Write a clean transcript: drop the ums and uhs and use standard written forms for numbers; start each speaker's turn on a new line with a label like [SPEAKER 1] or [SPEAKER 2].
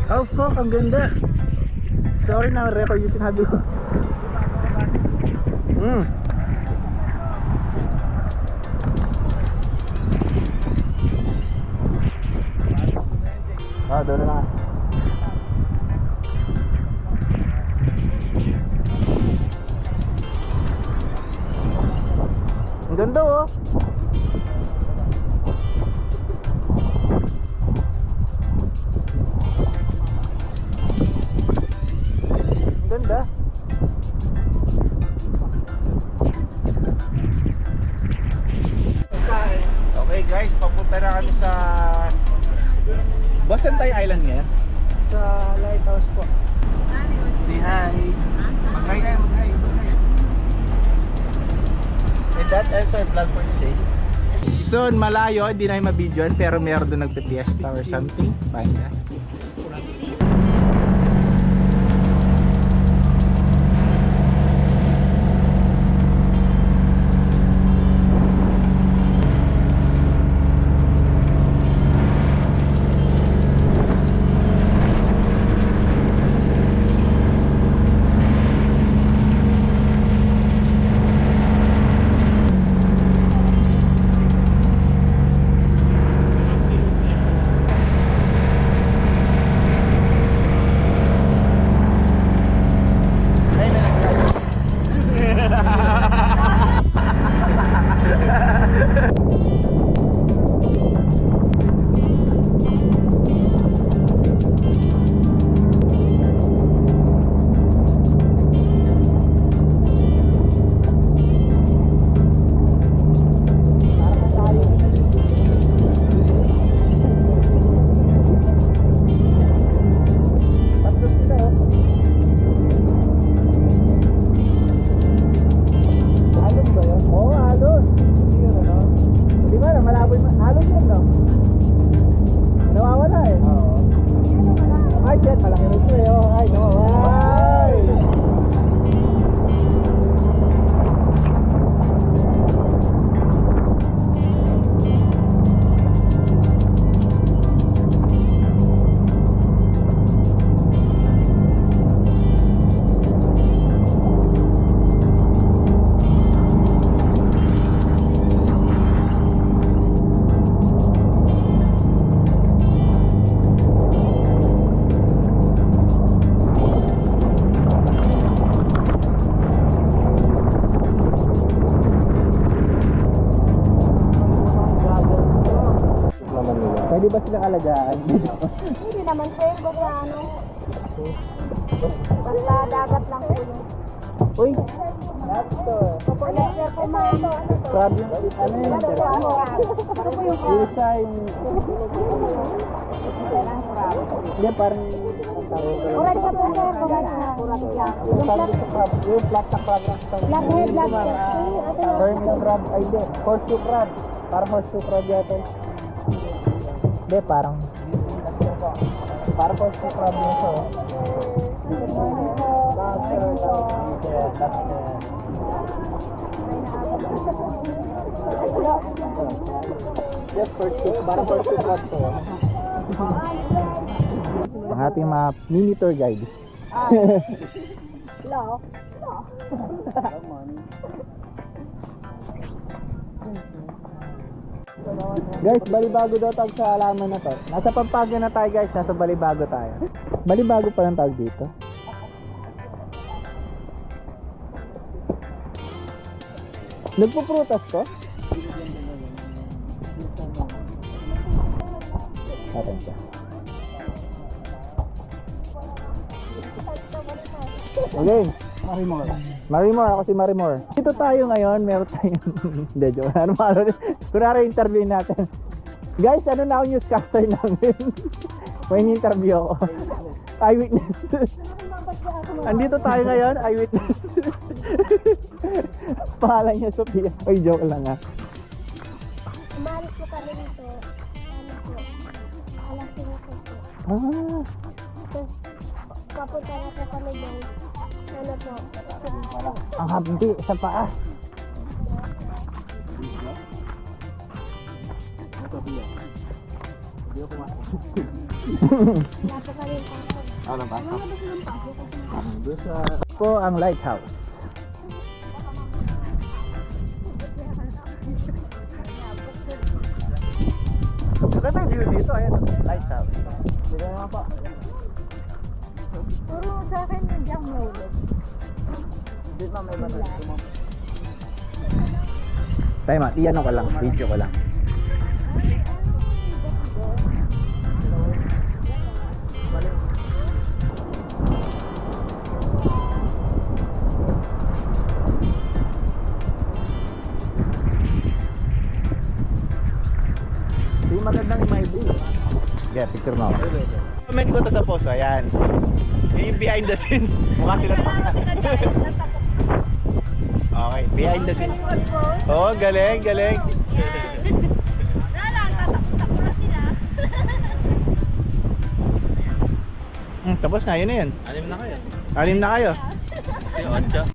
[SPEAKER 1] Oh fuck, ang ganda. Sorry na, record yung sinabi ko. Doon na lang. Ang ganda oh. Ang ganda. Okay guys, papunta na kami sa Bosentay Island ngayon. Sa lighthouse po. Say hi. Mag-hi kayo, mag-hi. And that ends our vlog for today. Soon, malayo, hindi na yung mabidyoan, pero meron doon nagpipiesta or something. Fine na. Pwede ba silang alagaan?
[SPEAKER 2] Hindi naman sir, basta ano. Basta dagat lang po yun.
[SPEAKER 1] Uy!
[SPEAKER 2] Ano sir, kung ano
[SPEAKER 1] Crab yun? Ano yun?
[SPEAKER 2] ano po yung
[SPEAKER 1] Isa yung... Hindi, parang...
[SPEAKER 2] Urat ka po sir, urat na.
[SPEAKER 1] Yung sabi sa crab, yung flat na crab lang.
[SPEAKER 2] Blackhead, blackhead.
[SPEAKER 1] Hermit crab, ay hindi, horseshoe crab. Parang horseshoe crab yata. Hindi, parang horseshoe crab yun siya. Yes, horseshoe, parang horseshoe crab to. Ang ating mga mini tour guide.
[SPEAKER 2] Hello?
[SPEAKER 1] Guys, Balibago daw tawag sa halaman na to. Nasa Pampanga na tayo guys, nasa Balibago tayo. Balibago pa lang tawag dito. Nagpuprutas to? Atin siya. Okay. Marimor, ako si Marimor. Dito tayo ngayon, meron tayong... Hindi, joke. Kunwari interview natin. Guys, ano na ako newscaster namin? May interview ako. Eyewitness. Andito tayo ngayon, eyewitness. Pangalan niya, Sophia. Ay, joke lang ha.
[SPEAKER 2] Umalis po kami dito. Ano po? Alas 5 po.
[SPEAKER 1] Ah,
[SPEAKER 2] Tapos, papunta na po kami doon. Ano po?
[SPEAKER 1] ang hapdi sa paa.
[SPEAKER 2] Wala po kami pasok.
[SPEAKER 3] Ano ba? Doon sa...
[SPEAKER 1] Po ang lighthouse. Maganda yung view dito, ayan, lighthouse. Dito naman pa.
[SPEAKER 2] Puro sa akin yung diyang mahulog.
[SPEAKER 1] Dito na may banda. Tayo ma, iyan ko lang, video ko lang. Yung magandang may view. Yeah, picture mo ako. Comment ko to sa post, ayan. Yung behind the scenes. Mukha sila sa Okay, behind the scenes. Oh, galing, galing.
[SPEAKER 2] Tatakbo na sila.
[SPEAKER 1] Tapos na, yun na yun.
[SPEAKER 3] Anim na kayo.
[SPEAKER 1] 6 na kayo.
[SPEAKER 3] Si Ocho.